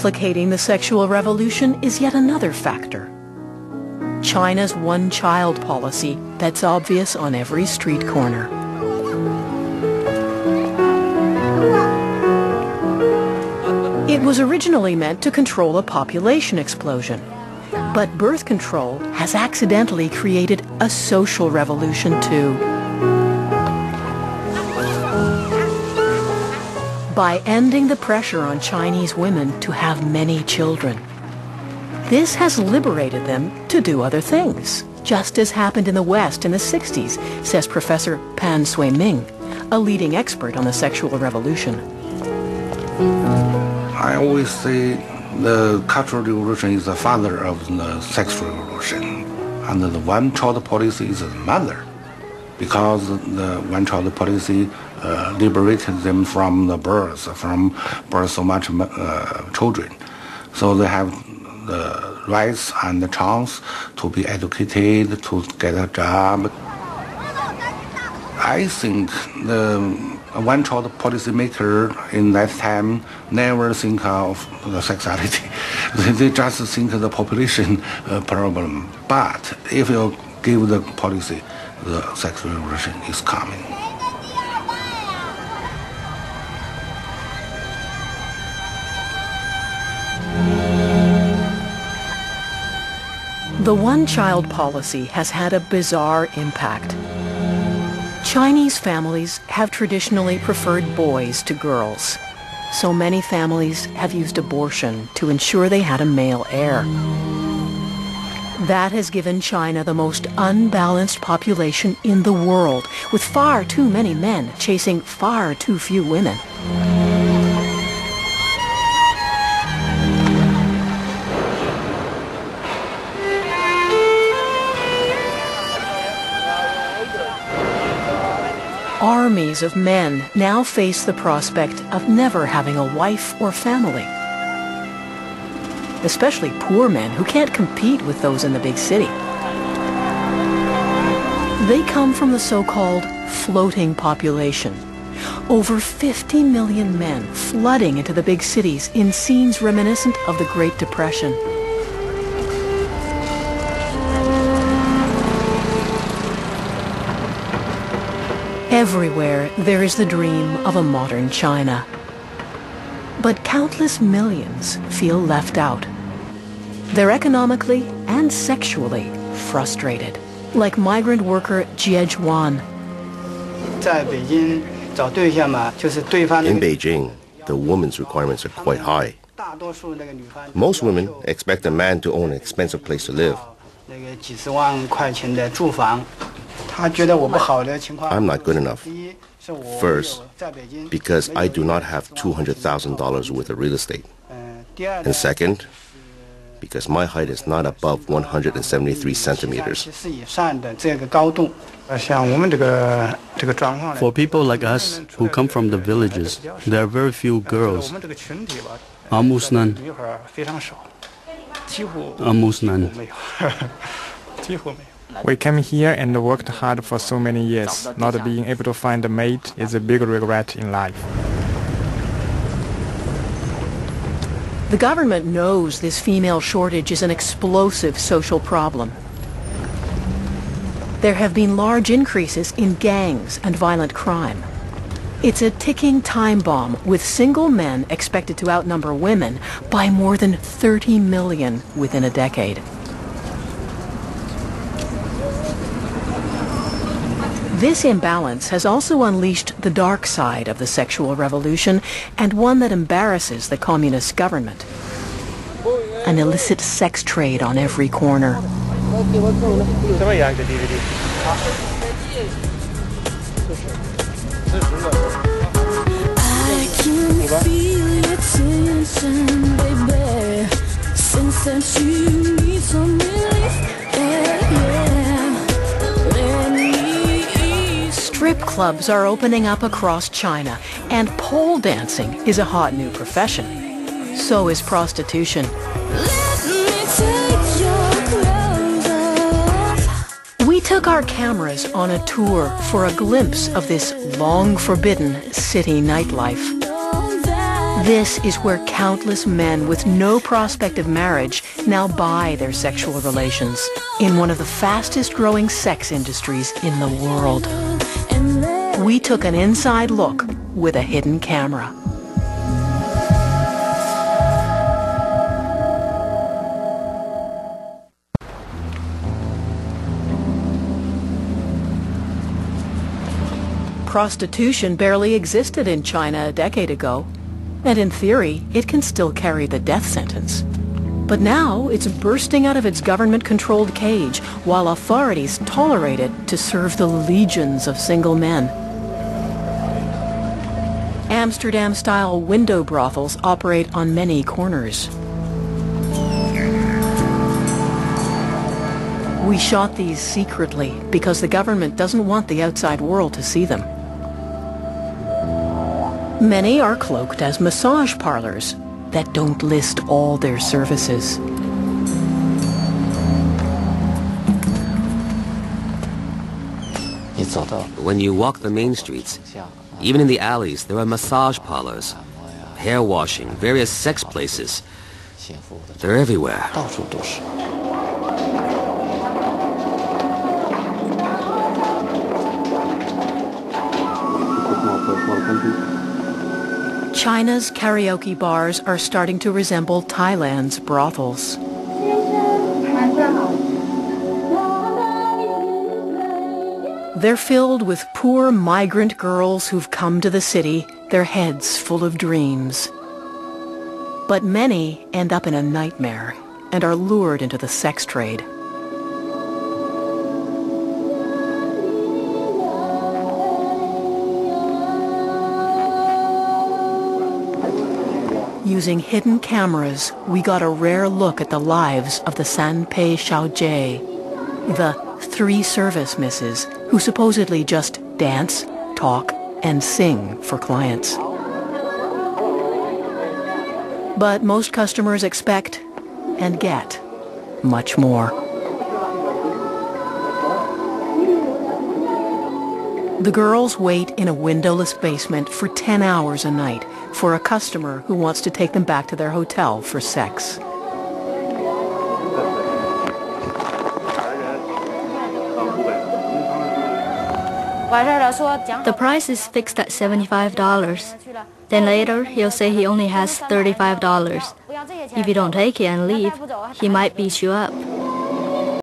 complicating the sexual revolution is yet another factor. China's one-child policy that's obvious on every street corner. It was originally meant to control a population explosion, but birth control has accidentally created a social revolution too. By ending the pressure on Chinese women to have many children. This has liberated them to do other things, just as happened in the West in the 60s, says Professor Pan Sui-Ming, a leading expert on the sexual revolution. I always say the Cultural Revolution is the father of the sex revolution, and the one-child policy is the mother, because the one-child policy liberated them from the birth so much children. So they have the rights and the chance to be educated, to get a job. I think the one-child policy maker in that time never think of the sexuality. They just think of the population problem. But if you give the policy, the sex revolution is coming. The one-child policy has had a bizarre impact. Chinese families have traditionally preferred boys to girls, so many families have used abortion to ensure they had a male heir. That has given China the most unbalanced population in the world, with far too many men chasing far too few women. Armies of men now face the prospect of never having a wife or family. Especially poor men who can't compete with those in the big city. They come from the so-called floating population. Over 50 million men flooding into the big cities in scenes reminiscent of the Great Depression. Everywhere there is the dream of a modern China. But countless millions feel left out. They're economically and sexually frustrated, like migrant worker Jie Zhuan. In Beijing, the woman's requirements are quite high. Most women expect a man to own an expensive place to live. I'm not good enough. First, because I do not have $200,000 worth of real estate. And second, because my height is not above 173 centimeters. For people like us who come from the villages, there are very few girls. Almost none. Almost none. We came here and worked hard for so many years. Not being able to find a mate is a big regret in life. The government knows this female shortage is an explosive social problem. There have been large increases in gangs and violent crime. It's a ticking time bomb, with single men expected to outnumber women by more than 30 million within a decade. This imbalance has also unleashed the dark side of the sexual revolution, and one that embarrasses the communist government. An illicit sex trade on every corner. I can feel your tension, baby. Since that you need some relief, Strip clubs are opening up across China, and pole dancing is a hot new profession. So is prostitution. We took our cameras on a tour for a glimpse of this long-forbidden city nightlife. This is where countless men with no prospect of marriage now buy their sexual relations in one of the fastest growing sex industries in the world. We took an inside look with a hidden camera. Prostitution barely existed in China a decade ago, and in theory, it can still carry the death sentence. But now it's bursting out of its government-controlled cage, while authorities tolerate it to serve the legions of single men. Amsterdam-style window brothels operate on many corners. We shot these secretly because the government doesn't want the outside world to see them. Many are cloaked as massage parlors that don't list all their services. When you walk the main streets, even in the alleys, there are massage parlors, hair washing, various sex places. They're everywhere. China's karaoke bars are starting to resemble Thailand's brothels. They're filled with poor migrant girls who've come to the city, their heads full of dreams. But many end up in a nightmare and are lured into the sex trade. Using hidden cameras, we got a rare look at the lives of the Sanpei Xiaojie, the three service misses who supposedly just dance, talk, and sing for clients. But most customers expect and get much more. The girls wait in a windowless basement for 10 hours a night for a customer who wants to take them back to their hotel for sex. The price is fixed at $75. Then later, he'll say he only has $35. If you don't take it and leave, he might beat you up.